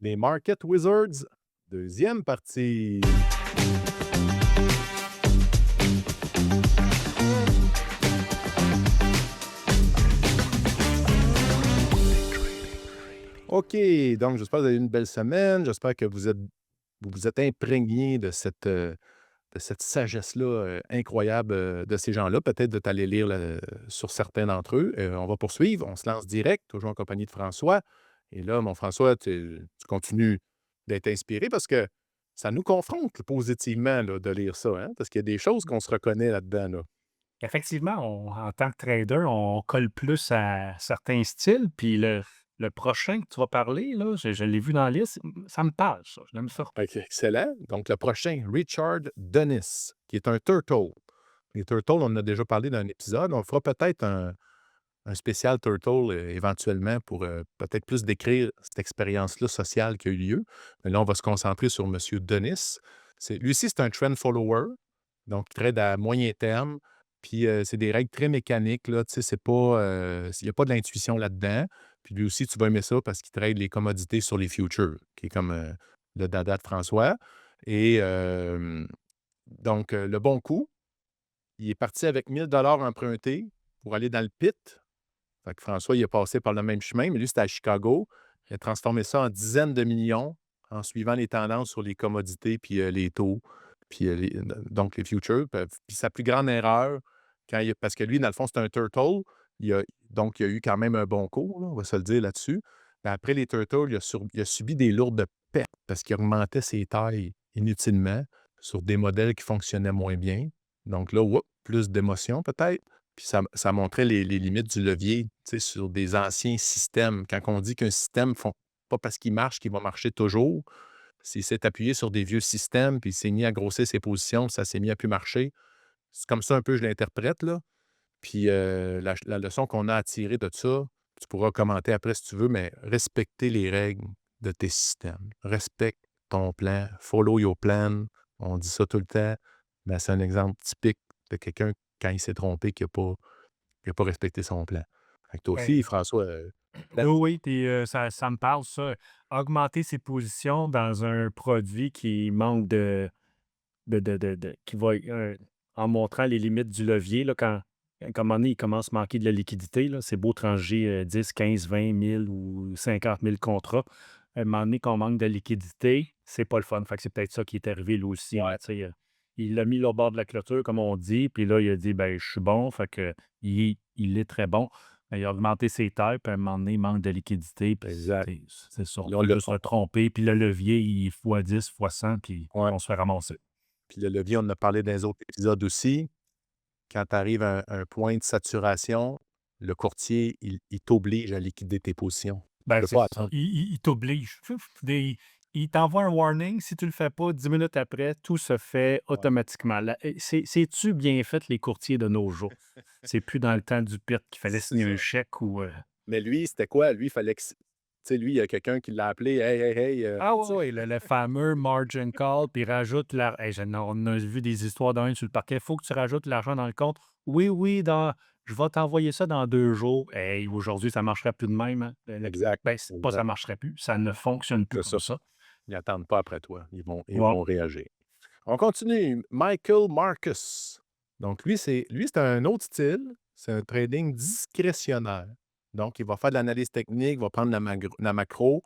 Les Market Wizards, deuxième partie. OK, donc j'espère que vous avez eu une belle semaine. J'espère que vous êtes imprégnés de cette sagesse-là, incroyable, de ces gens-là. Peut-être de t'aller lire sur certains d'entre eux. On va poursuivre. On se lance direct, toujours en compagnie de François. Et là, mon François, tu continues d'être inspiré parce que ça nous confronte positivement là, de lire ça, hein? Parce qu'il y a des choses qu'on se reconnaît là-dedans, là. Effectivement, en tant que trader, on colle plus à certains styles. Puis le prochain que tu vas parler, là, je l'ai vu dans la liste, ça me parle, ça. J'aime ça. OK, excellent. Donc, le prochain, Richard Dennis, qui est un turtle. Les turtles, on en a déjà parlé dans un épisode. On fera peut-être un spécial turtle éventuellement pour peut-être plus décrire cette expérience-là sociale qui a eu lieu. Mais là, on va se concentrer sur M. Dennis. Lui aussi, c'est un trend follower, donc il trade à moyen terme. Puis c'est des règles très mécaniques, là. Tu sais, c'est pas. Il n'y a pas de l'intuition là-dedans. Puis lui aussi, tu vas aimer ça parce qu'il trade les commodités sur les futures, qui est comme le dada de François. Et donc, le bon coup, il est parti avec 1 000 $ empruntés pour aller dans le pit. Fait que François, il est passé par le même chemin, mais lui, c'était à Chicago. Il a transformé ça en dizaines de millions en suivant les tendances sur les commodités, puis les taux, puis donc les futures. Puis sa plus grande erreur, parce que lui, dans le fond, c'est un turtle, donc il a eu quand même un bon cours, là, on va se le dire là-dessus. Mais après les turtles, il a subi des lourdes pertes parce qu'il augmentait ses tailles inutilement sur des modèles qui fonctionnaient moins bien. Donc là, plus d'émotion peut-être. Puis ça montrait les limites du levier, tu sais, sur des anciens systèmes. Quand on dit qu'un système pas parce qu'il marche qu'il va marcher toujours, s'il s'est appuyé sur des vieux systèmes, puis il s'est mis à grossir ses positions, ça s'est mis à plus marcher. C'est comme ça un peu je l'interprète, là. Puis la leçon qu'on a à tirer de ça, tu pourras commenter après si tu veux, mais respecter les règles de tes systèmes. Respecte ton plan, follow your plan. On dit ça tout le temps, mais c'est un exemple typique de quelqu'un, quand il s'est trompé, qui a pas respecté son plan. Fait que toi aussi, Ouais. François, Oui, plan oui, puis ça me parle, ça. Augmenter ses positions dans un produit qui manque qui va en montrant les limites du levier, là, quand à un moment donné, il commence à manquer de la liquidité, là, c'est beau trancher 10, 15, 20 000 ou 50 000 contrats. À un moment donné, qu'on manque de liquidité, c'est pas le fun. Fait que c'est peut-être ça qui est arrivé lui aussi, hein, ouais, tu sais, il l'a mis là au bord de la clôture, comme on dit, puis là, il a dit: «Ben, je suis bon», fait que il est très bon. Mais il a augmenté ses tailles, puis à un moment donné, il manque de liquidité, puis exact. c'est ça, on Là, on peut l'a juste se tromper, puis le levier, il est fois 10, fois 100, puis ouais, on se fait ramasser. puis le levier, on en a parlé dans les autres épisodes aussi. Quand tu arrives à un point de saturation, le courtier, il t'oblige à liquider tes positions. Tu Ben, peux c'est pas ça. attendre. Il t'oblige. Il t'envoie un warning. Si tu le fais pas, 10 minutes après, tout se fait Ouais. automatiquement. C'est-tu bien fait, les courtiers de nos jours? C'est plus dans le temps du pit qu'il fallait C'est signer un ça. chèque ou. Mais lui, c'était quoi? Lui, il fallait que tu sais, lui, il y a quelqu'un qui l'a appelé: «Hey, hey, hey, Ah oui, oui, le fameux margin call, puis rajoute la hey, on a vu des histoires d'un sur le parquet. Faut que tu rajoutes l'argent dans le compte. Oui, oui, je vais t'envoyer ça dans 2 jours. Hey, aujourd'hui, ça marcherait plus de même, hein. exact, C'est pas ça exact, marcherait plus, ça ne fonctionne plus c'est ça. comme ça. Ils attendent pas après toi. Ils Ouais. vont réagir. On continue. Michael Marcus. Donc lui, c'est un autre style. C'est un trading discrétionnaire. Donc, il va faire de l'analyse technique, il va prendre la macro,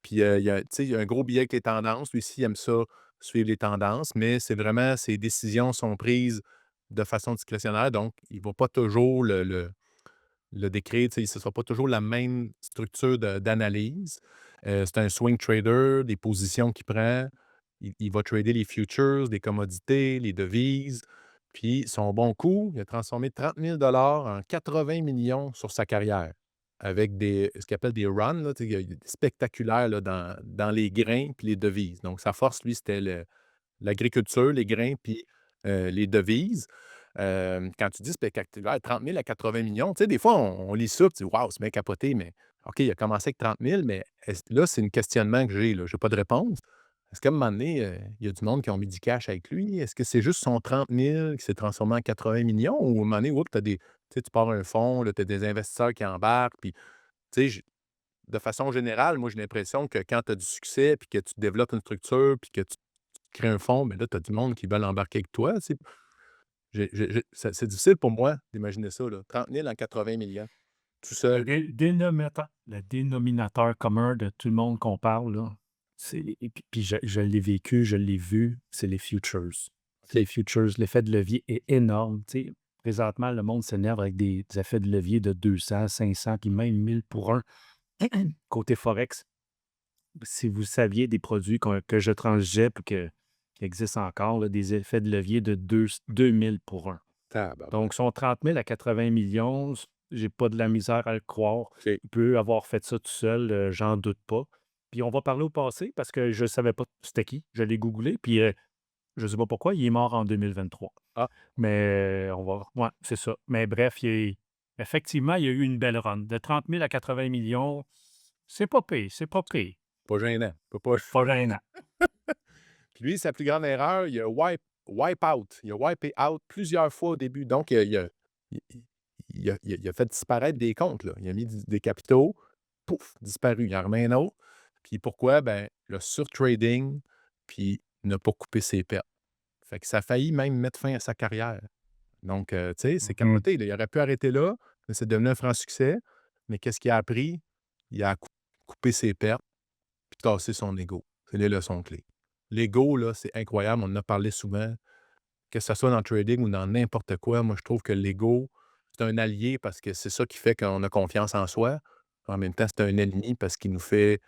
puis tu sais, il y a un gros billet avec les tendances. Lui aussi, il aime ça, suivre les tendances, mais c'est vraiment ses décisions sont prises de façon discrétionnaire. Donc, il ne va pas toujours le décrire, tu sais, ce ne sera pas toujours la même structure d'analyse. C'est un swing trader, des positions qu'il prend. Il va trader les futures, les commodités, les devises. Puis son bon coup, il a transformé 30 000 $ en 80 millions sur sa carrière avec ce qu'il appelle des runs, là, tu sais, il y a des spectaculaires là, dans les grains puis les devises. Donc sa force, lui, c'était l'agriculture, les grains puis les devises. Quand tu dis spectaculaire, 30 000 à 80 millions, tu sais, des fois, on lit ça, tu dis: «Waouh, c'est bien capoté», mais OK, il a commencé avec 30 000, mais là, c'est un questionnement que j'ai, là. J'ai pas de réponse. Est-ce qu'à un moment donné, il y a du monde qui ont mis du cash avec lui? Est-ce que c'est juste son 30 000 qui s'est transformé en 80 millions ou à un moment donné, oups, tu sais, tu pars un fonds, tu as des investisseurs qui embarquent, puis tu sais, de façon générale, moi, j'ai l'impression que quand tu as du succès, puis que tu développes une structure, puis que tu crées un fonds, ben là, tu as du monde qui veulent embarquer avec toi, tu sais. C'est difficile pour moi d'imaginer ça, là. 30 000 en 80 millions, tout seul. Le dénominateur commun de tout le monde qu'on parle, là, puis je l'ai vécu, je l'ai vu, c'est les futures. C'est les OK. futures. L'effet de levier est énorme. Tu sais, présentement, le monde s'énerve avec des effets de levier de 200, 500, puis même 1000 pour un. Côté Forex, si vous saviez des produits que je transigeais puis qui existent encore, là, des effets de levier de 2000 pour un. Tabarouette. Donc, son 30 000 à 80 millions, j'ai pas de la misère à le croire. OK. Il peut avoir fait ça tout seul, j'en doute pas. Puis on va parler au passé parce que je savais pas c'était qui. Je l'ai googlé, puis je sais pas pourquoi, il est mort en 2023. Ah, Mais on va. Ouais, c'est ça. Mais bref, effectivement, il y a eu une belle run. De 30 000 à 80 millions, c'est pas pire, c'est pas pire. pas gênant. Peut pas Pas gênant. Puis lui, sa plus grande erreur, il a wipe out. Il a wipé out plusieurs fois au début. Donc, il a fait disparaître des comptes, là. Il a mis des capitaux, pouf, disparu. Il en remet un autre. Puis pourquoi? Ben, le surtrading, puis n'a pas coupé ses pertes. Fait que ça a failli même mettre fin à sa carrière. Donc, tu sais, c'est Mhm. capoté, là. Il aurait pu arrêter là, mais c'est devenu un franc succès. Mais qu'est-ce qu'il a appris? Il a coupé ses pertes, puis tassé son ego. C'est les leçons clés. L'ego, là, c'est incroyable. On en a parlé souvent. Que ce soit dans le trading ou dans n'importe quoi, moi, je trouve que l'ego, c'est un allié parce que c'est ça qui fait qu'on a confiance en soi. En même temps, c'est un ennemi parce qu'il nous fait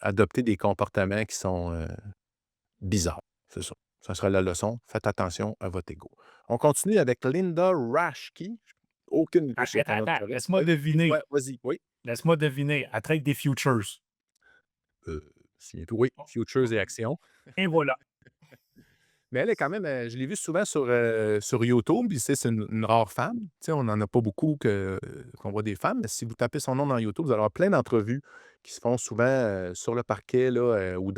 adopter des comportements qui sont bizarres. C'est ça. Ça sera la leçon. Faites attention à votre ego. On continue avec Linda Rashke. Aucune idée sur ton nom de Attends, famille. laisse-moi Oui, deviner. ouais, vas-y. Oui. Laisse-moi deviner. Elle trade des futures. Oui, futures et actions. Et voilà. Mais elle est quand même, je l'ai vue souvent sur YouTube, puis c'est une rare femme. Tu sais, on n'en a pas beaucoup qu'on voit des femmes, mais si vous tapez son nom dans YouTube, vous allez avoir plein d'entrevues qui se font souvent, sur le parquet là, ou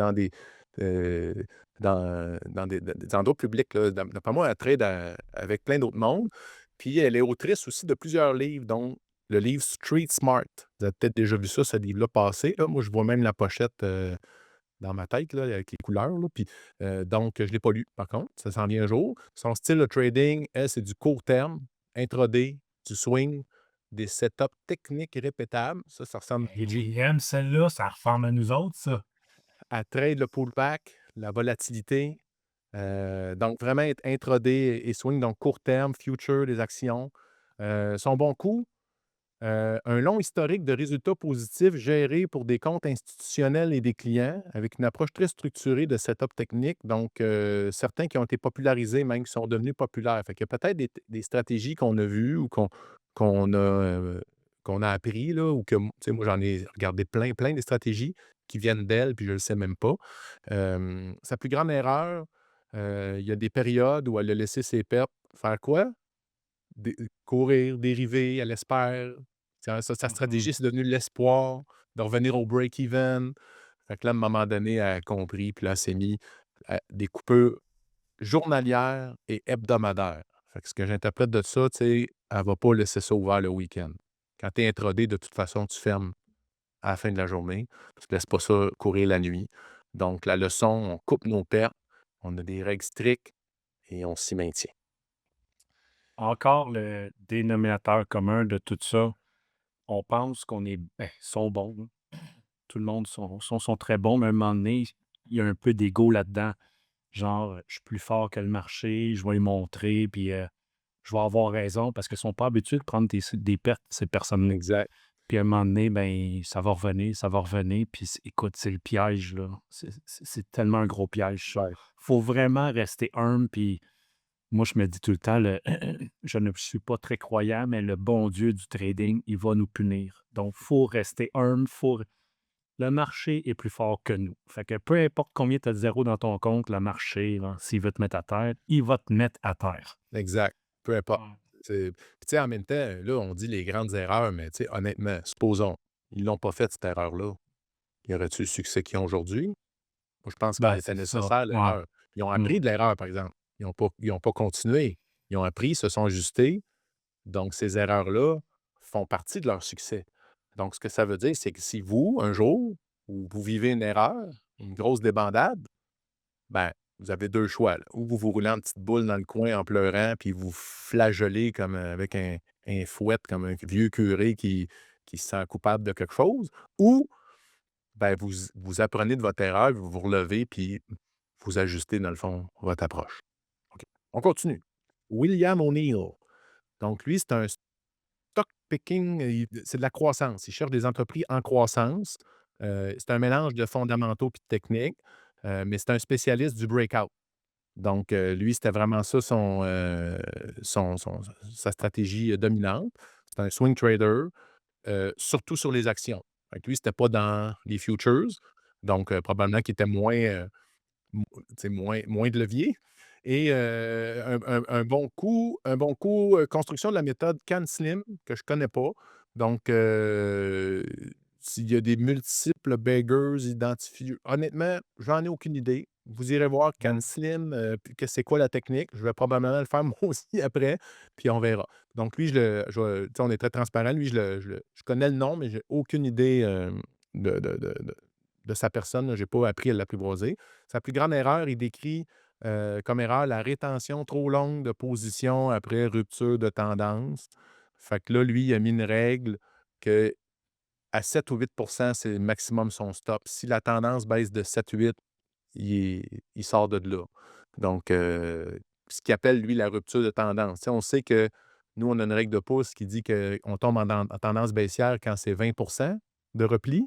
heu, dans des endroits publics là. D'après moi, elle trade avec plein d'autres mondes. Puis elle est autrice aussi de plusieurs livres, dont le livre Street Smart. Vous avez peut-être déjà vu ça, ce livre-là passer, là. Moi, je vois même la pochette, dans ma tête, là, avec les couleurs, là, puis, donc je ne l'ai pas lu, par contre, ça s'en vient un jour. Son style de trading, elle, c'est du court terme, intraday, du swing, des setups techniques répétables. Ça ressemble JM, celle-là, ça ressemble à nous autres, ça. à trade le pullback, la volatilité, donc vraiment être intraday et swing, donc court terme, future, des actions. Son bon coup, un long historique de résultats positifs gérés pour des comptes institutionnels et des clients avec une approche très structurée de setup technique. Donc, certains qui ont été popularisés, même qui sont devenus populaires. Fait qu'il y a peut-être des stratégies qu'on a vues ou qu'on a appris, là, ou que, tu sais, moi, j'en ai regardé plein, plein des stratégies qui viennent d'elle, puis je ne le sais même pas. Sa plus grande erreur, il y a des périodes où elle a laissé ses pertes faire quoi? Courir, dériver, elle espère. Sa Mhm. stratégie, c'est devenu l'espoir de revenir au break-even. Fait que là, à un moment donné, elle a compris, puis là, elle s'est mis à des coupures journalières et hebdomadaires. Fait que ce que j'interprète de ça, tu sais, elle va pas laisser ça ouvert le week-end. Quand tu es intraday, de toute façon, tu fermes à la fin de la journée. Tu ne laisses pas ça courir la nuit. Donc, la leçon, on coupe nos pertes, on a des règles strictes et on s'y maintient. Encore le dénominateur commun de tout ça, on pense qu'on est. Ben, ils sont bons, là. Tout le monde sont très bons, mais à un moment donné, il y a un peu d'ego là-dedans. Genre, je suis plus fort que le marché, je vais lui montrer, puis je vais avoir raison parce qu'ils ne sont pas habitués de prendre des pertes, ces personnes-là. Exact. Puis à un moment donné, ben, ça va revenir, puis écoute, c'est le piège, là. C'est tellement un gros piège, ça. Ouais. Faut vraiment rester humble, puis moi, je me dis tout le temps, je ne suis pas très croyant, mais le bon Dieu du trading, il va nous punir. Donc, faut rester humble, le marché est plus fort que nous. Fait que peu importe combien tu as de zéros dans ton compte, le marché, là, s'il veut te mettre à terre, il va te mettre à terre. Exact. Peu importe. Ouais. Puis tu sais, en même temps, là, on dit les grandes erreurs, mais tu sais, honnêtement, supposons, ils l'ont pas fait cette erreur-là. Y aurait-tu le succès qu'ils ont aujourd'hui? Moi, je pense qu'elle Ben, était c'est ça. nécessaire, Ouais. l'erreur. Ils ont Mmh. appris de l'erreur, par exemple. Ils ont pas continué. Ils ont appris, se sont ajustés. Donc, ces erreurs-là font partie de leur succès. Donc, ce que ça veut dire, c'est que si vous, un jour, où vous vivez une erreur, une grosse débandade, ben, vous avez 2 choix, là. Ou vous vous roulez en petite boule dans le coin en pleurant, puis vous flagellez comme, avec un fouet, comme un vieux curé qui se sent coupable de quelque chose, ou, ben, vous apprenez de votre erreur, vous vous relevez, puis vous ajustez, dans le fond, votre approche. OK. On continue. William O'Neill. Donc lui, c'est un stock picking, c'est de la croissance. Il cherche des entreprises en croissance. C'est un mélange de fondamentaux puis de techniques, mais c'est un spécialiste du breakout. Donc, lui, c'était vraiment ça sa stratégie dominante. C'est un swing trader, surtout sur les actions. Fait que lui, c'était pas dans les futures. Donc, probablement qu'il était moins, Mo tu sais, moins de levier et un bon coup, construction de la méthode CanSlim que je connais pas. Donc, s'il y a des multiples beggars identifiés, honnêtement, j'en ai aucune idée. Vous irez voir CanSlim, puis que c'est quoi la technique. Je vais probablement le faire moi aussi après, puis on verra. Donc lui, tu sais, on est très transparent. Lui, je connais le nom, mais j'ai aucune idée, de sa personne. Je n'ai pas appris à l'apprivoiser. Sa plus grande erreur, il décrit comme erreur la rétention trop longue de position après rupture de tendance. Fait que là, lui, il a mis une règle que à 7 ou 8 c'est le maximum son stop. Si la tendance baisse de 7-8, il sort de là. Donc, ce qu'il appelle, lui, la rupture de tendance. Tu sais, on sait que nous, on a une règle de pouce qui dit qu'on tombe en tendance baissière quand c'est 20 de repli,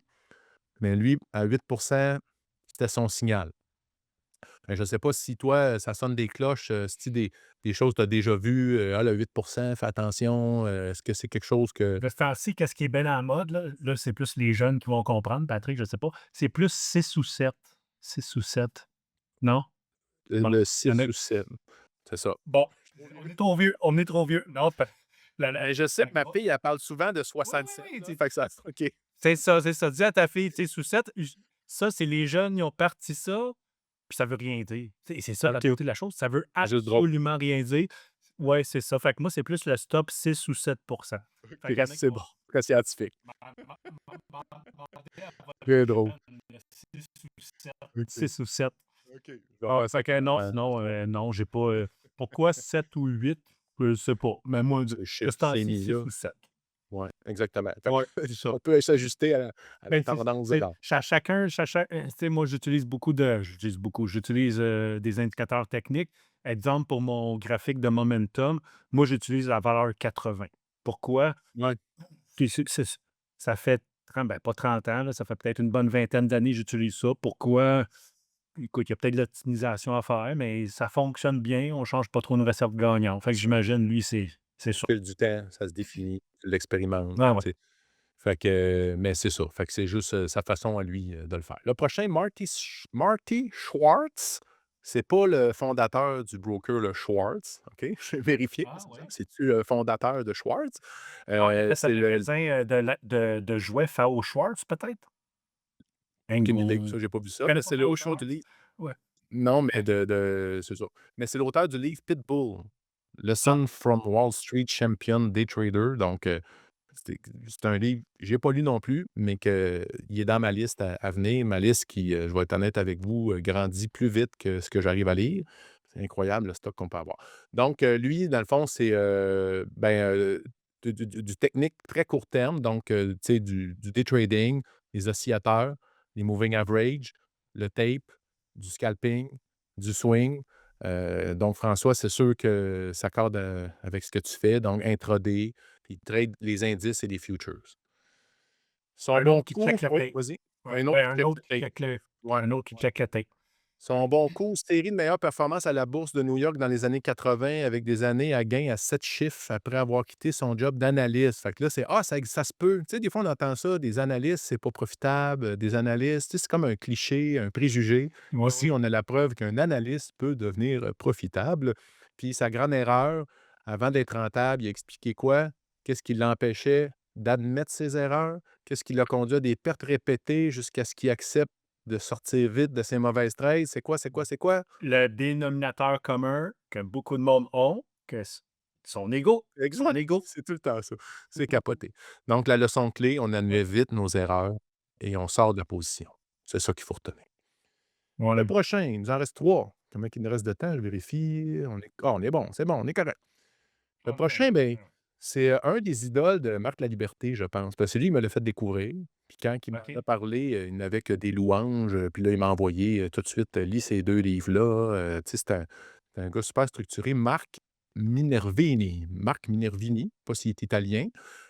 mais lui, à 8 c'était son signal. Je ne sais pas si toi, ça sonne des cloches, si des choses que tu as déjà vues, ah, le 8 fais attention, est-ce que c'est quelque chose que De ce temps-ci, qu'est-ce qui est bien en mode, là, c'est plus les jeunes qui vont comprendre, Patrick, je sais pas. C'est plus 6 ou 7. 6 ou 7. Non? Bon, le il y en 6 a ou 7, c'est ça. bon, on est trop vieux, on est trop vieux. Non, Je sais que ma fille, elle parle souvent de oui, 67, oui, là, fait que ça OK. c'est ça. Dis à ta fille, tu sais, sous 7, ça, c'est les jeunes, ils ont parti ça, puis ça veut rien dire. Tu sais, c'est ça la OK, OK. beauté de la chose, ça veut C'est juste drôle. absolument rien dire. Ouais, c'est ça. Fait que moi, c'est plus le stop 6 ou 7%. Fait qu'il OK, y en a qui c'est vont bon, très scientifique. demander à Très votre drôle. jeune le 6 ou 7. OK, 6 ou 7. OK. Je vais Ah, faire ça fait que non, prochainement. sinon, non, j'ai pas. Pourquoi 7 ou 8? Je sais pas. Mais moi, C'est le de chiffre ce temps-ci, 6 sémilla. ou 7. Ouais, exactement. Fait que Ouais, c'est ça. on peut s'ajuster à la Ben, tendance de l'art. tu sais, moi, j'utilise des indicateurs techniques. Exemple, pour mon graphique de momentum, moi, j'utilise la valeur 80. Pourquoi? Ouais. Puis ça fait, ben, pas 30 ans, là, ça fait peut-être une bonne vingtaine d'années que j'utilise ça. Pourquoi? Écoute, il y a peut-être de l'optimisation à faire, mais ça fonctionne bien. On ne change pas trop une recette gagnante. Fait que j'imagine, lui, c'est Au ça. fil du temps, ça se définit, tu l'expérimentes, Ah ouais. tu sais. Fait que, mais c'est ça. Fait que c'est juste, sa façon à lui, de le faire. Le prochain, Marty Schwartz. C'est pas le fondateur du broker, le Schwartz, OK? J'ai vérifié, Ah c'est ça. ouais. C'est-tu le fondateur de Schwartz? Ah, il a fait C'est le le magasin de jouets Fao Schwartz, peut-être? aucune idée, Je ça, j'ai pas vu ça, mais connais pas c'est Fao l'auteur du Schwartz. livre. Ouais. Non, mais c'est ça. Mais c'est l'auteur du livre Pitbull, Ah, Lesson from Wall Street Champion Day Trader. Donc, c'est un livre que j'ai pas lu non plus, mais qu'il est dans ma liste à venir. Ma liste qui, je vais être honnête avec vous, grandit plus vite que ce que j'arrive à lire. C'est incroyable le stock qu'on peut avoir. Donc, lui, dans le fond, c'est du technique très court terme. Donc, tu sais, du day trading, les oscillateurs, les moving average, le tape, du scalping, du swing. Donc, François, c'est sûr que ça accorde avec ce que tu fais. Donc, intraday, puis il trade les indices et les futures. Son un bon autre qui coup, check la oui, tape. vas-y. Ouais. Un autre Ben, qui un check autre le qui tape. check le Ouais. un autre qui check la tape. Son bon coup, série de meilleures performances à la bourse de New York dans les années 80 avec des années à gain à 7 chiffres après avoir quitté son job d'analyste. Fait que là, c'est Ah, ça se peut. Tu sais, des fois, on entend ça, des analystes, c'est pas profitable, des analystes, tu sais, c'est comme un cliché, un préjugé. Ouais, Ici, oui. on a la preuve qu'un analyste peut devenir profitable. Puis sa grande erreur, avant d'être rentable, il a expliqué quoi? Qu'est-ce qui l'empêchait d'admettre ses erreurs? Qu'est-ce qui l'a conduit à des pertes répétées jusqu'à ce qu'il accepte de sortir vite de ses mauvaises trades? C'est quoi, c'est quoi, c'est quoi? Le dénominateur commun que beaucoup de monde ont, que Son ego, son Exact, ego. c'est tout le temps ça. C'est capoté. Donc la leçon clé, on admet vite nos erreurs et on sort de la position. C'est ça qu'il faut retenir. Le Ouais. prochain, il nous en reste 3. Comment il nous reste de temps? Je vérifie. On est bon, c'est bon, on est correct. Le prochain, ben, c'est, un des idoles de Marc Laliberté, je pense, parce que c'est lui qui me l'a fait découvrir. Puis quand il m'en OK. a parlé, il n'avait que des louanges, puis là, il m'a envoyé, tout de suite, «Lis ces 2 livres-là», tu sais, c'est un gars super structuré. Marc Minervini, pas s'il est italien,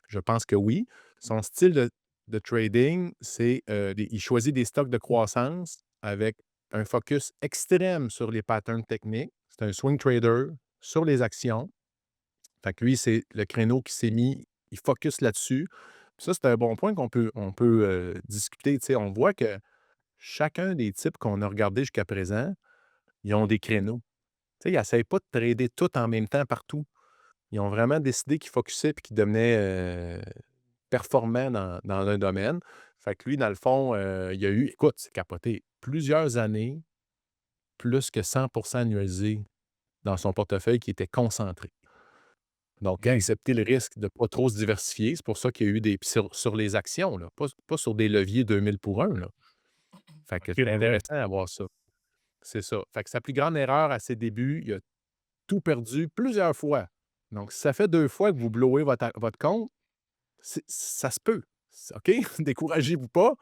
je pense que oui. Son style de trading, c'est, il choisit des stocks de croissance avec un focus extrême sur les patterns techniques. C'est un swing trader sur les actions. Fait que lui, c'est le créneau qui s'est mis, il focus là-dessus. Puis ça, c'est un bon point qu'on peut discuter. Tu sais, on voit que chacun des types qu'on a regardés jusqu'à présent, ils ont des créneaux. Tu sais, ils n'essayent pas de trader tout en même temps partout. Ils ont vraiment décidé qu'ils focusaient et qu'ils devenaient performants dans un domaine. Fait que lui, dans le fond, il a eu, écoute, c'est capoté, plusieurs années, plus que 100% annualisé dans son portefeuille qui était concentré. Donc, Mmh. accepter le risque de ne pas trop se diversifier. C'est pour ça qu'il y a eu des, puis sur les actions, là, pas sur des leviers 2000 pour un, là. Fait que OK, c'est ouais. intéressant à voir ça. C'est ça. Fait que sa plus grande erreur à ses débuts, il a tout perdu plusieurs fois. Donc, si ça fait 2 fois que vous blowez votre compte, ça se peut. OK? Découragez-vous pas.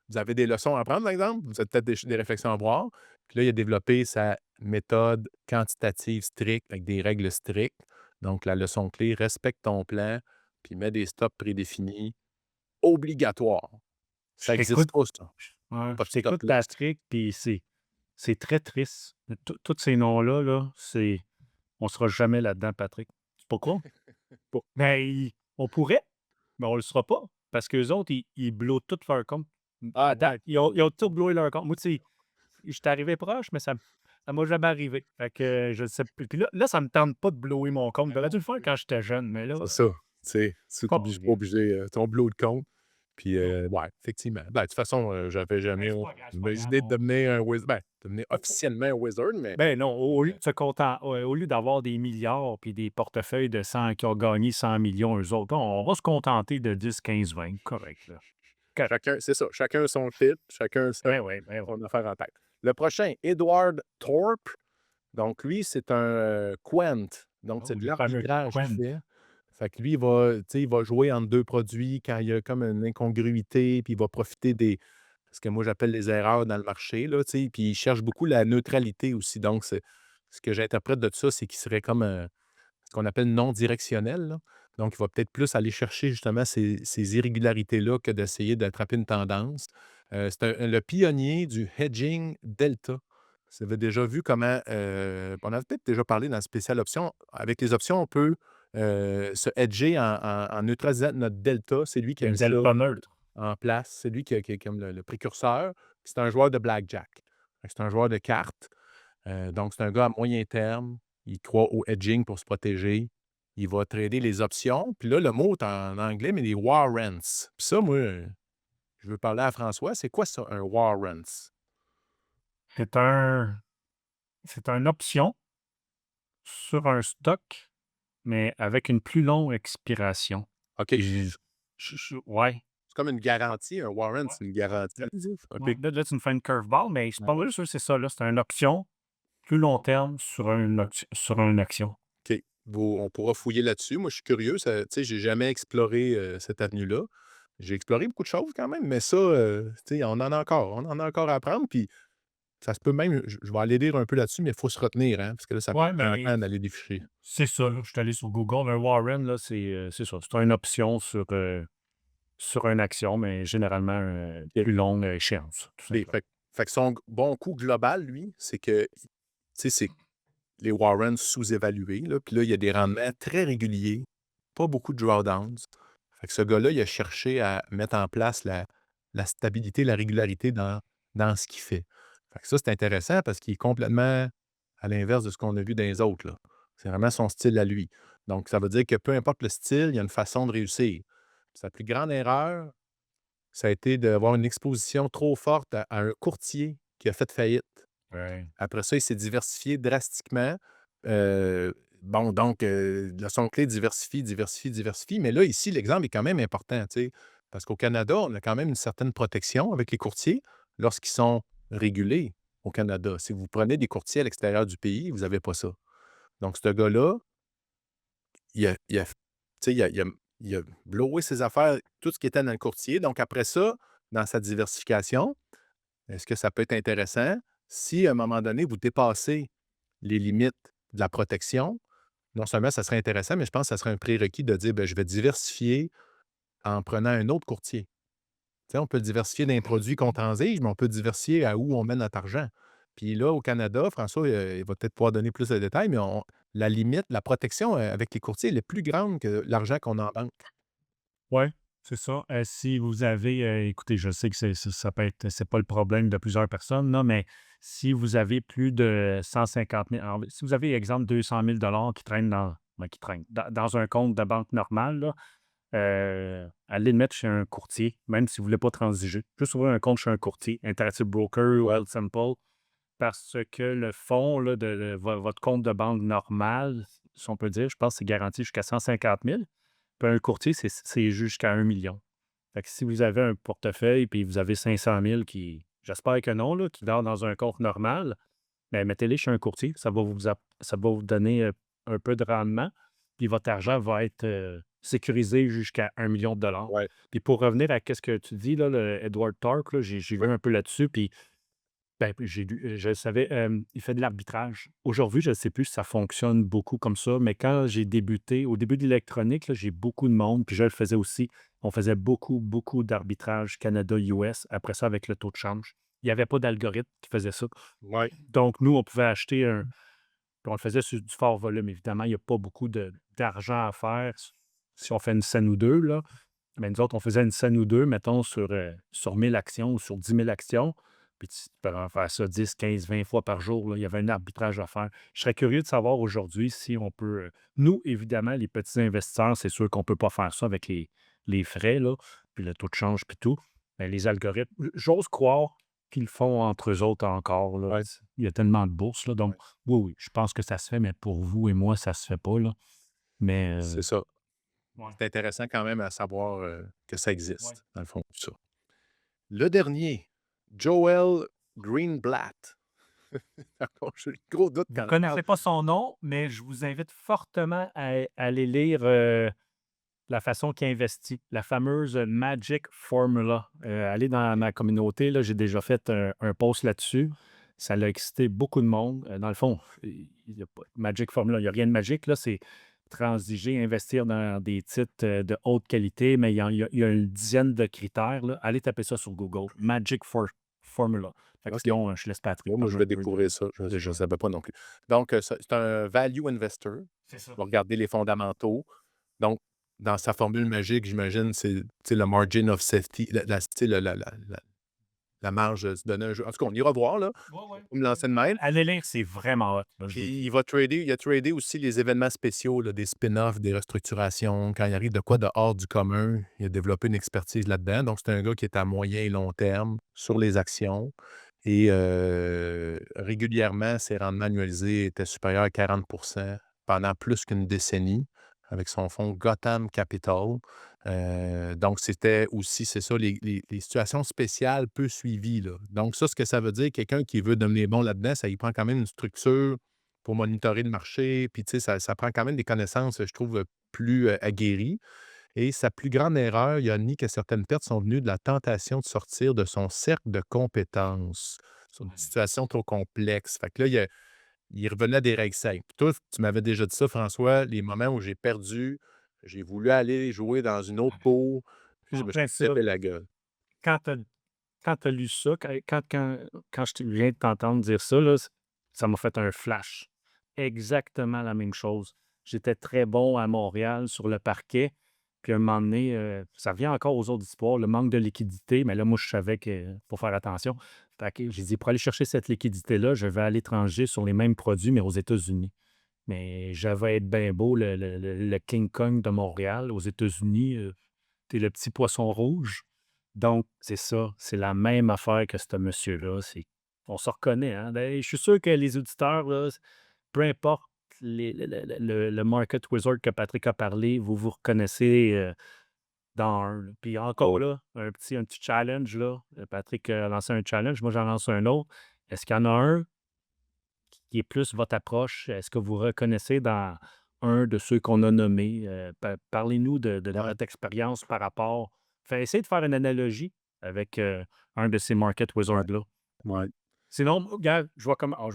Vous avez des leçons à apprendre, par exemple. Vous avez peut-être des réflexions à voir. Puis là, il a développé sa méthode quantitative stricte avec des règles strictes. Donc, la leçon clé, respecte ton plan, puis mets des stops prédéfinis obligatoires. Ça J'écoute n'existe pas, ça. ouais, Pas de stop j'écoute loss. Patrick, puis c'est très triste. Tous ces noms-là, là, on sera jamais là-dedans, Patrick. Pourquoi? Pas- Ben, on pourrait, mais on le sera pas parce qu'eux autres, ils blowent tout leur compte. Ah À ouais. ils ont tout blowé leur compte. Moi, tu sais, j'étais arrivé proche, mais ça m'est jamais arrivé. Fait que je sais plus. Puis là, ça me tente pas de blower mon compte. J'aurais dû le faire quand j'étais jeune, mais là, C'est ça. Tu pas n'es pas rien. obligé, ton blow de compte. Puis, Non. ouais, effectivement. Ben, de toute façon, j'avais Ben, jamais c'est pas grave, imaginé de devenir un devenir officiellement un wizard, mais ben non, au lieu de se content au lieu d'avoir des milliards puis des portefeuilles de 100 qui ont gagné 100 millions eux autres, on va se contenter de 10, 15, 20, correct, là. Correct. chacun c'est ça, chacun son type, chacun Ben oui, ben oui. son affaire en tête. Le prochain, Edward Thorpe. Donc lui, c'est un, quant. Donc c'est Oh, de les fameux l'arbitrage qu'il Quen. fait. Fait que lui, tu sais, il va jouer entre 2 produits quand il y a comme une incongruité, puis il va profiter des ce que moi j'appelle les erreurs dans le marché, là, tu sais, puis il cherche beaucoup la neutralité aussi. Donc c'est ce que j'interprète de ça, c'est qu'il serait comme, ce qu'on appelle non directionnel, là. Donc il va peut-être plus aller chercher justement ces irrégularités-là que d'essayer d'attraper une tendance. C'est le pionnier du hedging delta. Vous avez déjà vu comment, on a peut-être déjà parlé dans le spécial options. Avec les options, on peut, se hedger en neutralisant notre delta. C'est lui qui a Le mis ça delta neutre. en place. C'est lui qui est comme le précurseur. C'est un joueur de blackjack. Fait que c'est un joueur de cartes. Donc c'est un gars à moyen terme. Il croit au hedging pour se protéger. Il va trader les options. Puis là, le mot est en anglais, mais les warrants. Puis ça, moi, je veux parler à François. C'est quoi ça, un warrants? C'est un c'est une option sur un stock, mais avec une plus longue expiration. OK. Puis ouais. C'est comme une garantie. Un warrant, Ouais, c'est une ouais, garantie. là OK. ouais, là, tu me fais une curveball, mais je suis Ouais. pas mal sûr que c'est ça, là. C'est une option plus long terme sur une action. OK. On pourra fouiller là-dessus. Moi, je suis curieux. Tu sais, j'ai jamais exploré cette avenue-là. J'ai exploré beaucoup de choses quand même, mais ça, tu sais, on en a encore. On en a encore à apprendre. Puis ça se peut même, je vais aller lire un peu là-dessus, mais il faut se retenir, hein, parce que là, ça Ouais, prend un mais temps d'aller déficher. c'est ça, là. Je suis allé sur Google. Un warrant, là, c'est ça. C'est une option sur une action, mais généralement, OK. plus longue échéance, tout OK. simplement. Fait que son bon coup global, lui, c'est que, tu sais, c'est les warrants sous-évalués, là. Puis là, il y a des rendements très réguliers, pas beaucoup de drawdowns. Fait que ce gars-là, il a cherché à mettre en place la stabilité, la régularité dans ce qu'il fait. Fait que ça, c'est intéressant parce qu'il est complètement à l'inverse de ce qu'on a vu dans les autres, là. C'est vraiment son style à lui. Donc, ça veut dire que peu importe le style, il y a une façon de réussir. Sa plus grande erreur, ça a été d'avoir une exposition trop forte à un courtier qui a fait faillite. Ouais. Après ça, il s'est diversifié drastiquement. Heu, Bon, donc, leçon clé, diversifie, diversifie, diversifie. Mais là, ici, l'exemple est quand même important, tu sais, parce qu'au Canada, on a quand même une certaine protection avec les courtiers lorsqu'ils sont régulés au Canada. Si vous prenez des courtiers à l'extérieur du pays, vous n'avez pas ça. Donc, ce gars-là, tu sais, il a blowé ses affaires, tout ce qui était dans le courtier. Donc, après ça, dans sa diversification, est-ce que ça peut être intéressant si, à un moment donné, vous dépassez les limites de la protection? Non seulement ça serait intéressant, mais je pense que ça serait un prérequis de dire, ben, je vais diversifier en prenant un autre courtier. Tu sais, on peut le diversifier d'un produit qu'on transige, mais on peut diversifier à où on met notre argent. Puis là, au Canada, François, il va peut-être pouvoir donner plus de détails, mais la limite, la protection avec les courtiers, elle est plus grande que l'argent qu'on a en banque. Ouais, c'est ça. Si vous avez, écoutez, je sais que ça peut être, c'est pas le problème de plusieurs personnes, là, mais si vous avez plus de 150 000, alors, si vous avez, exemple, 200 000 qui traînent dans un compte de banque normale, là, allez le mettre chez un courtier, même si vous ne voulez pas transiger. Juste ouvrir un compte chez un courtier, Interactive Broker ou Wealthsimple, parce que le fonds là, votre compte de banque normal, si on peut dire, je pense que c'est garanti jusqu'à 150 000. Puis un courtier, c'est jusqu'à 1 million. Fait que si vous avez un portefeuille puis vous avez 500 000 qui, j'espère que non, là, qui dort dans un compte normal, mais mettez-les chez un courtier. Ça va vous donner un peu de rendement. Puis votre argent va être sécurisé jusqu'à 1 million de dollars. Ouais. Puis pour revenir à ce que tu dis, là, le Edward Tark, là, j'ai Ouais. vu un peu là-dessus. Puis ben, j'ai lu, je le savais, il fait de l'arbitrage. Aujourd'hui, je ne sais plus si ça fonctionne beaucoup comme ça, mais quand j'ai débuté, au début de l'électronique, là, j'ai beaucoup de monde, puis je le faisais aussi. On faisait beaucoup, beaucoup d'arbitrage Canada-US, après ça, avec le taux de change. Il n'y avait pas d'algorithme qui faisait ça. Ouais. Donc, nous, on pouvait acheter puis on le faisait sur du fort volume, évidemment. Il n'y a pas beaucoup d'argent à faire si on fait une scène ou deux, là. Mais nous autres, on faisait une scène ou deux, mettons, sur 1000 actions ou sur 10 000 actions. Puis tu peux en faire ça 10, 15, 20 fois par jour, là. Il y avait un arbitrage à faire. Je serais curieux de savoir aujourd'hui si on peut. Nous, évidemment, les petits investisseurs, c'est sûr qu'on ne peut pas faire ça avec les frais, là, puis le taux de change, puis tout. Mais les algorithmes, j'ose croire qu'ils le font entre eux autres encore, là. Ouais. Il y a tellement de bourses, là. Donc, Ouais. oui, oui, je pense que ça se fait, mais pour vous et moi, ça se fait pas, là. Mais, C'est ça. ouais, C'est intéressant quand même à savoir que ça ouais. existe, dans le fond, tout ça. Le dernier, Joel Greenblatt. Encore, j'ai le gros doute Vous quand ne je parle. connaissez pas son nom, mais je vous invite fortement à aller lire la façon qu'il investit, la fameuse Magic Formula. Allez dans ma communauté, là, j'ai déjà fait un post là-dessus. Ça l'a excité beaucoup de monde. Dans le fond, il y a pas Magic Formula, il n'y a rien de magique, là. C'est transiger, investir dans des titres de haute qualité, mais il y a une dizaine de critères, là. Allez taper ça sur Google. Formula. Fait que OK. sinon, je laisse Patrick Bon, moi, je parler un vais peu découvrir ça. Je ne savais pas non plus. Donc, c'est un value investor. C'est ça. Il va regarder les fondamentaux. Donc, dans sa formule magique, j'imagine, c'est tu sais, le margin of safety, tu sais, la marge de se donner un jeu. En tout cas, on ira voir, là. Ouais, Je vais ouais. pas me lancer de même. Allez lire, c'est vraiment hot, là, je vous le Puis dis. il a tradé aussi les événements spéciaux, là, des spin-offs, des restructurations. Quand il arrive de quoi de hors du commun, il a développé une expertise là-dedans. Donc, c'est un gars qui est à moyen et long terme sur les actions. Et régulièrement, ses rendements annualisés étaient supérieurs à 40 pendant plus qu'une décennie avec son fonds Gotham Capital. Donc, c'était aussi, c'est ça, les situations spéciales peu suivies, là. Donc, ça, ce que ça veut dire, quelqu'un qui veut devenir bon là-dedans, ça y prend quand même une structure pour monitorer le marché. Puis, tu sais, ça prend quand même des connaissances, je trouve, plus aguerries. Et sa plus grande erreur, il a admis que certaines pertes sont venues de la tentation de sortir de son cercle de compétences sur une situation trop complexe. Fait que là, il revenait à des règles simples. Toi, tu m'avais déjà dit ça, François, les moments où j'ai perdu, j'ai voulu aller jouer dans une autre pool, puis je En me plein suis ça. pété la gueule. Quand tu as lu ça, quand je viens de t'entendre dire ça, là, ça m'a fait un flash. Exactement la même chose. J'étais très bon à Montréal sur le parquet, puis à un moment donné, ça revient encore aux autres histoires, le manque de liquidité, mais là, moi, je savais que faut faire attention. Fait que j'ai dit: «Pour aller chercher cette liquidité-là, je vais à l'étranger sur les mêmes produits, mais aux États-Unis». Mais j'avais être bien beau, le King Kong de Montréal aux États-Unis, tu le petit poisson rouge. Donc, c'est ça, c'est la même affaire que ce monsieur-là. On se reconnaît, hein? Ben, je suis sûr que les auditeurs, là, peu importe le Market Wizard que Patrick a parlé, vous vous reconnaissez dans un. Là. Puis encore là, un petit challenge. Là. Patrick a lancé un challenge, moi j'en lance un autre. Est-ce qu'il y en a un qui est plus votre approche? Est-ce que vous reconnaissez dans un de ceux qu'on a nommés? Parlez-nous de Ouais, votre expérience par rapport. Essayez de faire une analogie avec un de ces Market ouais, Wizards-là. ouais. Sinon, regarde, je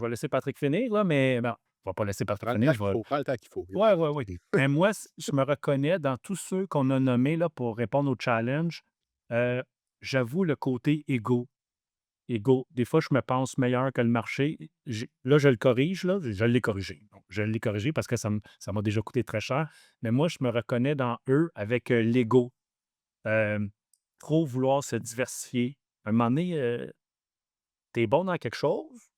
vais laisser Patrick finir, là, mais ben, je vais pas laisser Patrick Prends le finir. temps qu'il faut, prends le temps qu'il faut. Il y a pas Ouais, de ouais, ouais. Mais moi, je me reconnais dans tous ceux qu'on a nommés là, pour répondre au challenge. Euh, J'avoue le côté égo. Égo. Des fois, je me pense meilleur que le marché. Là, je le corrige, là. Je l'ai corrigé. Donc, je l'ai corrigé parce que ça m'a déjà coûté très cher. Mais moi, je me reconnais dans eux avec l'ego. Euh, Trop vouloir se diversifier. À un moment donné, t'es bon dans quelque chose,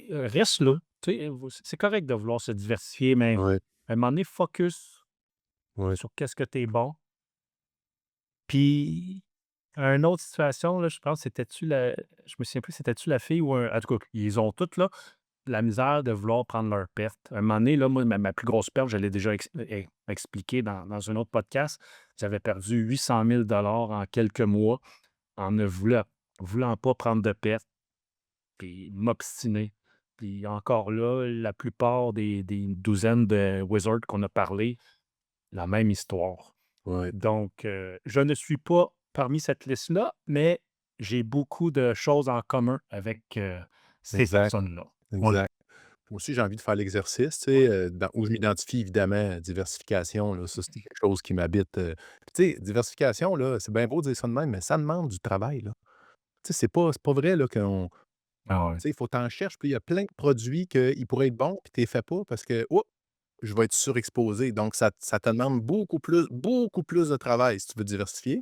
reste là. Tu sais, c'est correct de vouloir se diversifier, mais ouais, à un moment donné, focus ouais. sur qu'est-ce que tu es bon. Puis, une autre situation, là, je pense, je me souviens plus, c'était-tu la fille ou en tout cas, ils ont toutes, là, la misère de vouloir prendre leur perte. À un moment donné, là, moi, ma plus grosse perte, je l'ai déjà expliqué dans un autre podcast. J'avais perdu 800 000 en quelques mois en ne voulant pas prendre de perte. Puis m'obstiner. Puis encore là, la plupart des douzaines de wizards qu'on a parlé, la même histoire. Ouais. Donc, je ne suis pas parmi cette liste-là, mais j'ai beaucoup de choses en commun avec ces Exact, personnes-là. Oui. exact. Moi aussi, j'ai envie de faire l'exercice, tu sais, où je m'identifie évidemment à diversification, là, ça, c'est quelque chose qui m'habite. Puis tu sais, diversification, là, c'est bien beau de dire ça de même, mais ça demande du travail, là. Tu sais, c'est pas vrai, là, qu'on Ah tu ouais. sais, il faut t'en cherches, puis il y a plein de produits qu'ils pourraient être bons, puis tu les fais pas parce que, oups, je vais être surexposé. Donc ça te demande beaucoup plus de travail si tu veux diversifier.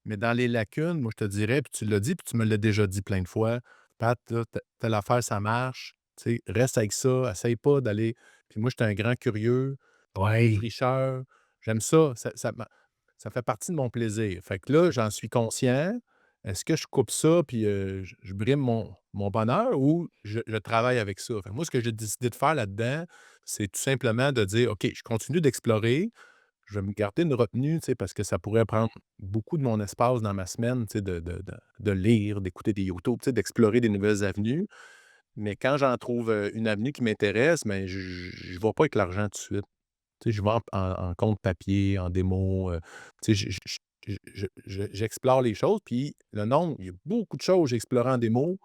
Mais dans les lacunes, moi, je te dirais, puis tu l'as dit, puis tu me l'as déjà dit plein de fois: «Pat, là, telle affaire, ça marche, tu sais, reste avec ça, essaye pas d'aller». Puis moi, j'étais un grand curieux, Oui. défricheur, j'aime ça, ça fait partie de mon plaisir. Fait que là, j'en suis conscient. Est-ce que je coupe ça puis je brime mon bonheur ou je travaille avec ça? Fait que moi, ce que j'ai décidé de faire là-dedans, c'est tout simplement de dire: «OK, je continue d'explorer, je vais me garder une retenue, tu sais, parce que ça pourrait prendre beaucoup de mon espace dans ma semaine, tu sais, de lire, d'écouter des YouTube, tu sais, d'explorer des nouvelles avenues. Mais quand j'en trouve, une avenue qui m'intéresse, ben, je ne vais pas avec l'argent tout de suite. Tu sais, je vais en compte papier, en démo, tu sais, j'explore les choses, puis le nombre il y a beaucoup de choses que j'ai explorées en démo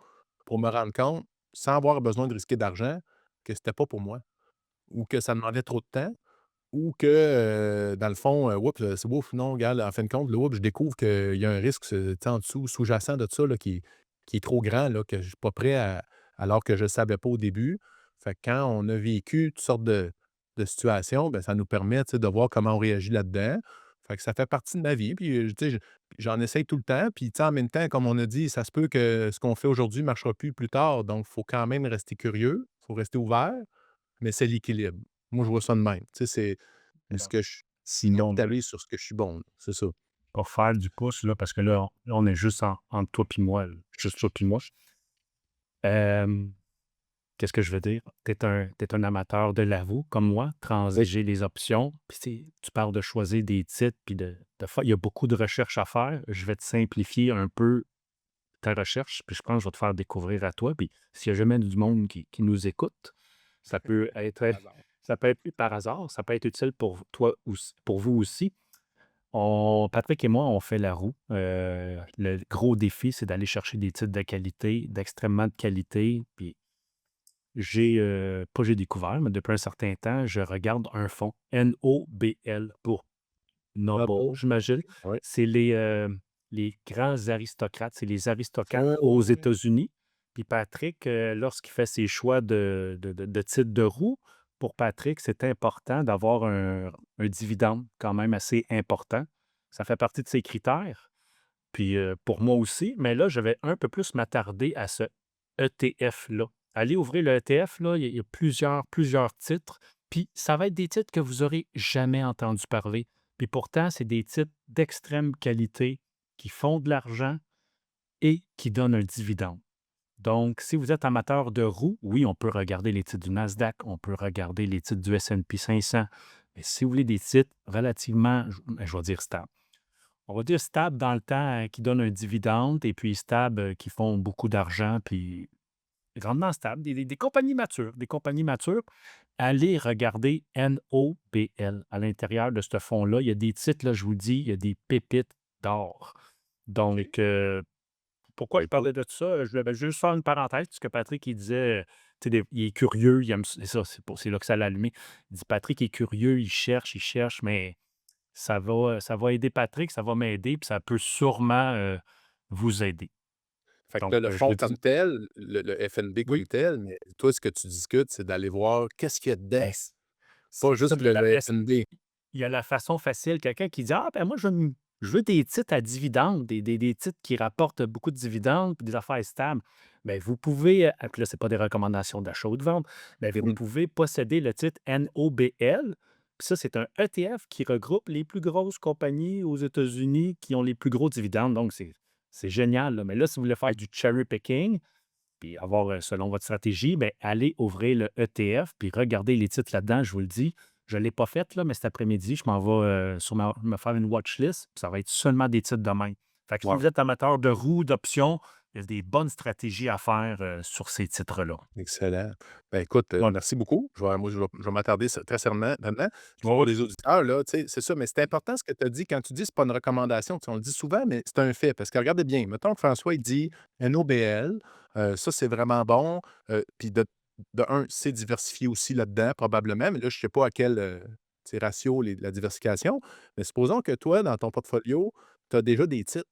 pour me rendre compte, sans avoir besoin de risquer d'argent, que c'était pas pour moi ou que ça demandait trop de temps ou que, dans le fond, oups, c'est ouf, non, regarde, en fin de compte, là, oups, je découvre qu'il y a un risque, tu sais, en dessous, sous-jacent de ça, là, qui est trop grand, là, que je suis pas prêt à alors que je ne savais pas au début. Fait que quand on a vécu toutes sortes de situations, ben, ça nous permet, tu sais, de voir comment on réagit là-dedans. Fait que ça fait partie de ma vie, puis, tu sais, j'en essaye tout le temps, puis, tu sais, en même temps, comme on a dit, ça se peut que ce qu'on fait aujourd'hui ne marchera plus tard, donc il faut quand même rester curieux, il faut rester ouvert, mais c'est l'équilibre. Moi, je vois ça de même. Tu sais, c'est est-ce Non. que je Sinon, capitalise sur ce que je suis bon, là? C'est ça. pour faire du pouce, là, parce que là, on est juste entre toi puis moi. Là. Juste toi puis moi. Euh, Qu'est-ce que je veux dire? T'es un amateur de l'avou, comme moi, Oui. transiger les options. Puis tu parles de choisir des titres, puis de faire. Il y a beaucoup de recherches à faire. Je vais te simplifier un peu ta recherche, puis je pense que je vais te faire découvrir à toi. Puis s'il y a jamais du monde qui nous écoute, ça peut être, Hasard. ça peut être par hasard, ça peut être utile pour toi aussi, pour vous aussi. Patrick et moi, on fait la roue. Le gros défi, c'est d'aller chercher des titres de qualité, d'extrêmement de qualité. Puis pas j'ai découvert, mais depuis un certain temps, je regarde un fonds, Nobl, pour Ah Noble, bon? j'imagine. Oui. C'est les grands aristocrates, c'est les aristocrates Ouais, aux ouais, ouais. États-Unis. Puis Patrick, lorsqu'il fait ses choix de titres de roue, pour Patrick, c'est important d'avoir un dividende quand même assez important. Ça fait partie de ses critères. Puis pour moi aussi, mais là, je vais un peu plus m'attarder à ce ETF-là. Allez ouvrir le ETF, là, il y a plusieurs titres, puis ça va être des titres que vous aurez jamais entendu parler. Puis pourtant, c'est des titres d'extrême qualité qui font de l'argent et qui donnent un dividende. Donc, si vous êtes amateur de roues, oui, on peut regarder les titres du Nasdaq, on peut regarder les titres du S&P 500. Mais si vous voulez des titres relativement, je vais dire stable. On va dire stable dans le temps, qui donnent un dividende, et puis stable, qui font beaucoup d'argent, puis grandement stable, des compagnies matures. Des compagnies matures, allez regarder NOBL. À l'intérieur de ce fonds-là, il y a des titres, là, je vous le dis, il y a des pépites d'or. OK. Donc, pourquoi Ben, je écoute, parlais de ça? Je vais juste faire une parenthèse, puisque Patrick, il disait, tu sais, il est curieux, il aime c'est ça, c'est là que ça l'a allumé. Il dit, Patrick est curieux, il cherche, mais ça va aider Patrick, ça va m'aider, puis ça peut sûrement vous aider. fait que Donc, là, le je fonds le comme dis. tel, le FNB Oui. comme tel, mais toi, ce que tu discutes, c'est d'aller voir qu'est-ce qu'il y a dedans, Ben, pas c'est ça, juste le FNB. il y a la façon facile, quelqu'un qui dit: «Ah, ben moi, je veux des titres à dividendes, des titres qui rapportent beaucoup de dividendes, puis des affaires stables». Bien, vous pouvez, puis là, c'est pas des recommandations d'achat ou de vente, mais vous Mmh. pouvez posséder le titre NOBL. Puis ça, c'est un ETF qui regroupe les plus grosses compagnies aux États-Unis qui ont les plus gros dividendes. Donc, c'est génial, là. Mais là, si vous voulez faire du cherry picking, puis avoir, selon votre stratégie, bien, allez ouvrir le ETF, puis regardez les titres là-dedans, je vous le dis. Je ne l'ai pas fait, là, mais cet après-midi, je m'en vais me faire une watch list, puis ça va être seulement des titres de même. Fait que si Wow, vous êtes amateur de roues, d'options, il y a des bonnes stratégies à faire sur ces titres-là. excellent. Ben, écoute, Ouais. merci beaucoup. Je vais m'attarder très certainement là-dedans. Juste Ouais, pour les auditeurs, là, tu sais, c'est ça, mais c'est important ce que tu as dit. Quand tu dis que c'est pas une recommandation, tu sais, on le dit souvent, mais c'est un fait. Parce que regardez bien, mettons que François, il dit NOBL, ça, c'est vraiment bon. Puis de un, c'est diversifié aussi là-dedans, probablement, mais là, je ne sais pas à quel tu sais, ratio la diversification. Mais supposons que toi, dans ton portfolio, tu as déjà des titres,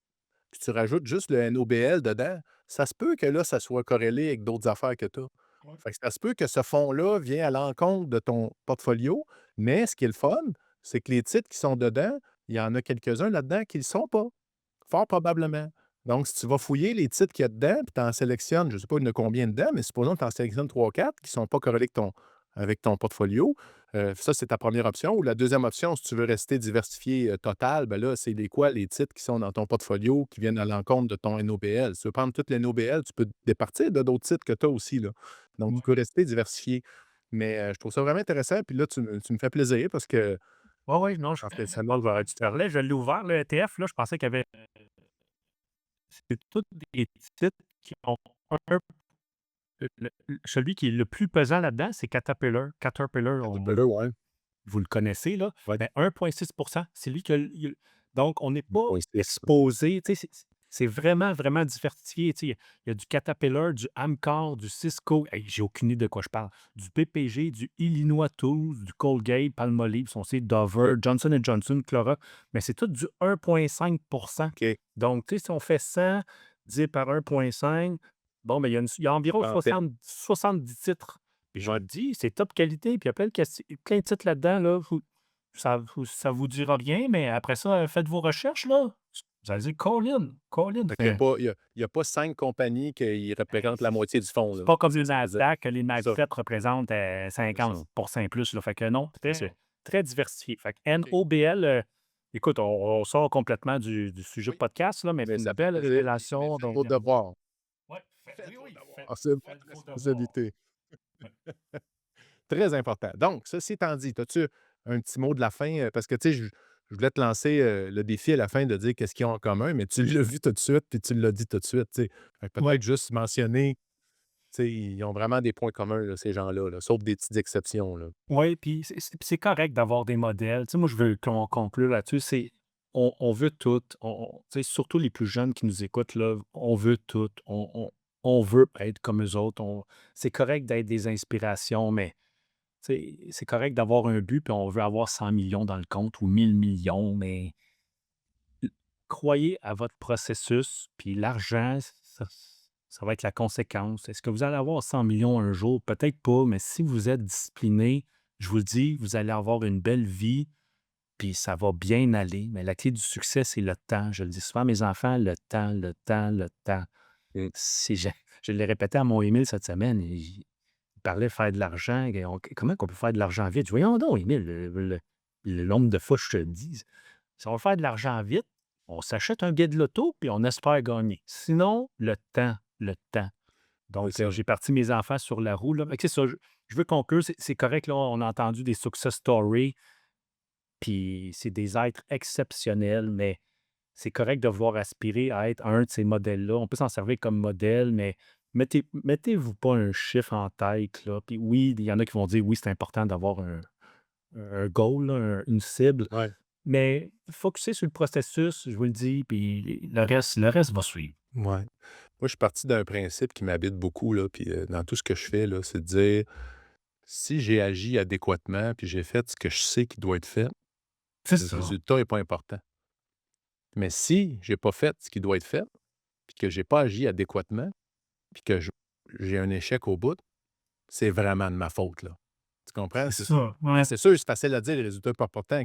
puis tu rajoutes juste le NOBL dedans. Ça se peut que là, ça soit corrélé avec d'autres affaires que tu as. Ouais. Fait que ça se peut que ce fonds-là vient à l'encontre de ton portfolio, mais ce qui est le fun, c'est que les titres qui sont dedans, il y en a quelques-uns là-dedans qui ne le sont pas, fort probablement. Donc, si tu vas fouiller les titres qu'il y a dedans, puis tu en sélectionnes, je ne sais pas il y en a combien dedans, mais supposons que tu en sélectionnes 3-4 qui ne sont pas corrélés avec ton portfolio. Ça, c'est ta première option. Ou la deuxième option, si tu veux rester diversifié total, ben là, c'est quoi les titres qui sont dans ton portfolio qui viennent à l'encontre de ton NOBL. Si tu veux prendre toutes les NOBL, tu peux te départir de d'autres titres que tu as aussi, là. Donc, tu peux rester diversifié. Mais je trouve ça vraiment intéressant. Puis là, tu me fais plaisir parce que Ouais, ouais, non, en fait, ça moi, tu parlais, je l'ai ouvert, le ETF, là, je pensais qu'il y avait. C'est tous des titres qui ont un. Celui qui est le plus pesant là-dedans, c'est Caterpillar. Caterpillar, Caterpillar, ouais. vous le connaissez, là, Ouais, mais 1,6 c'est lui qui a donc on n'est pas 0,6. exposé, tu sais, c'est vraiment, vraiment diversifié, tu sais. Il y a du Caterpillar, du Amcor, du Cisco, hey, j'ai aucune idée de quoi je parle, du PPG, du Illinois Tools, du Colgate, Palmolive, son site Dover, Johnson& Johnson, Clorox, mais c'est tout du 1,5. OK. Donc, tu sais, si on fait 100 divisé par 1,5, bon, ben, il y a environ Trentaine. 70 titres. Puis je vous Ouais. le dis, c'est top qualité, puis il y a plein de titres là-dedans, là, ça vous dira rien, mais après ça, faites vos recherches, là. Vous allez dire: «Colin», Fait qu'il y a fait pas il y a pas 5 compagnies qui représentent la moitié du fonds, c'est là. pas comme C'est le ça que tu veux dire? Nasdaq, que les C'est ça, Nasdaq représentent, c'est ça. 50 et plus, là. Fait que non, C'est très diversifié. Fait que OK. NOBL, écoute, on sort complètement du sujet Oui, podcast, là, mais mais c'est une ça fait belle plaisir, puis mais révélation, faites donc vos devoirs. ouais, Faites oui, vos oui, devoirs. C'est faites votre vos devoirs. responsabilité. Ouais. Très important. Donc, ceci étant dit, as-tu un petit mot de la fin? Parce que, tu sais, je voulais te lancer, le défi à la fin de dire qu'est-ce qu'ils ont en commun, mais tu l'as vu tout de suite, puis tu l'as dit tout de suite, tu sais. Fait que Ouais. peut-être juste mentionner, tu sais, ils ont vraiment des points communs, là, ces gens-là, là, sauf des petites exceptions, là. Oui, puis c'est correct d'avoir des modèles. Tu sais, moi, je veux qu'on conclue là-dessus. On veut tout. Tu sais, surtout les plus jeunes qui nous écoutent, là, on veut tout. On veut être comme eux autres. C'est correct d'être des inspirations, mais tu sais, c'est correct d'avoir un but, puis on veut avoir 100 millions dans le compte ou 1 000 millions, mais croyez à votre processus, puis l'argent, ça va être la conséquence. Est-ce que vous allez avoir 100 millions un jour? Peut-être pas, mais si vous êtes discipliné, je vous le dis, vous allez avoir une belle vie, puis ça va bien aller. Mais la clé du succès, c'est le temps. Je le dis souvent à mes enfants, le temps, le temps, le temps. Mmh. Je, je l'ai répété à mon Émile cette semaine. Il parlait de faire de l'argent. Comment on peut faire de l'argent vite? Je dis, voyons donc, Émile, le nombre de fois que je te le dis. Si on veut faire de l'argent vite, on s'achète un billet de loto puis on espère gagner. Sinon, le temps, le temps. C'est Donc, ça. j'ai parti mes enfants sur la roue, là. Fait que c'est ça, je veux conclure, c'est correct, là, on a entendu des success stories, puis c'est des êtres exceptionnels, mais c'est correct de vouloir aspirer à être un de ces modèles-là. On peut s'en servir comme modèle, mais mettez-vous pas un chiffre en tête, là. Puis oui, il y en a qui vont dire: «Oui, c'est important d'avoir un goal, là, une cible», Ouais. mais focuser sur le processus, je vous le dis, puis le reste va suivre. Ouais. Moi, je suis parti d'un principe qui m'habite beaucoup, là, puis dans tout ce que je fais, là, c'est de dire si j'ai agi adéquatement, puis j'ai fait ce que je sais qui doit être fait, C'est le ça. résultat n'est pas important. Mais si j'ai pas fait ce qui doit être fait, puis que j'ai pas agi adéquatement, puis que j'ai un échec au bout, c'est vraiment de ma faute, là. Tu comprends? C'est ça, ouais. C'est sûr, c'est facile à dire, les résultats pas importants.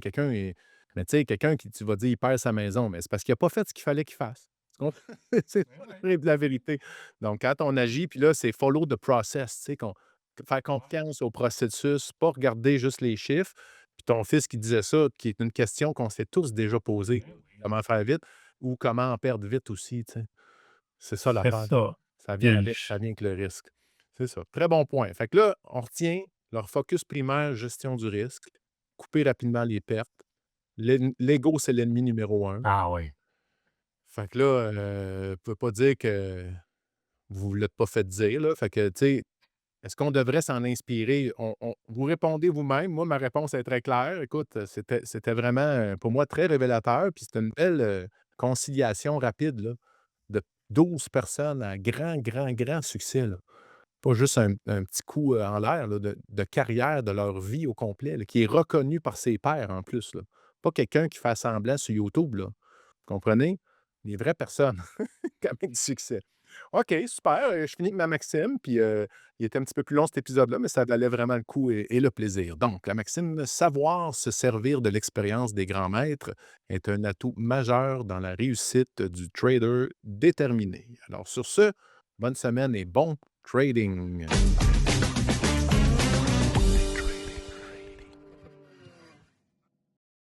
Mais tu sais, quelqu'un qui, tu vas dire, il perd sa maison, mais c'est parce qu'il a pas fait ce qu'il fallait qu'il fasse. Tu comprends? C'est Ouais, ça ouais. la vérité. Donc, quand on agit, puis là, c'est follow the process, tu sais, faire Ouais. confiance au processus, pas regarder juste les chiffres. Puis ton fils qui disait ça, qui est une question qu'on s'est tous déjà posée. Ben oui. Comment faire vite ou comment en perdre vite aussi, tu sais. C'est ça C'est l'affaire. ça. Ça vient avec le risque. C'est ça. Très bon point. Fait que là, on retient leur focus primaire, gestion du risque, couper rapidement les pertes. L'ego, c'est l'ennemi numéro un. Ah oui. Fait que là, ne pouvez pas dire que vous ne l'êtes pas fait dire, là. Fait que, tu sais, est-ce qu'on devrait s'en inspirer? Vous répondez vous-même. Moi, ma réponse est très claire. Écoute, c'était vraiment, pour moi, très révélateur. Puis c'était une belle conciliation rapide, là, de 12 personnes à grand, grand, grand succès, là. Pas juste un petit coup, en l'air, là, de carrière, de leur vie au complet, là, qui est reconnu par ses pairs en plus, là. Pas quelqu'un qui fait semblant sur YouTube, là. Vous comprenez? Des vraies personnes qui ont du succès. OK, super, je finis avec ma maxime, puis, il était un petit peu plus long cet épisode-là, mais ça valait vraiment le coup et le plaisir. Donc la maxime: «Savoir se servir de l'expérience des grands maîtres est un atout majeur dans la réussite du trader déterminé». Alors sur ce, bonne semaine et bon trading.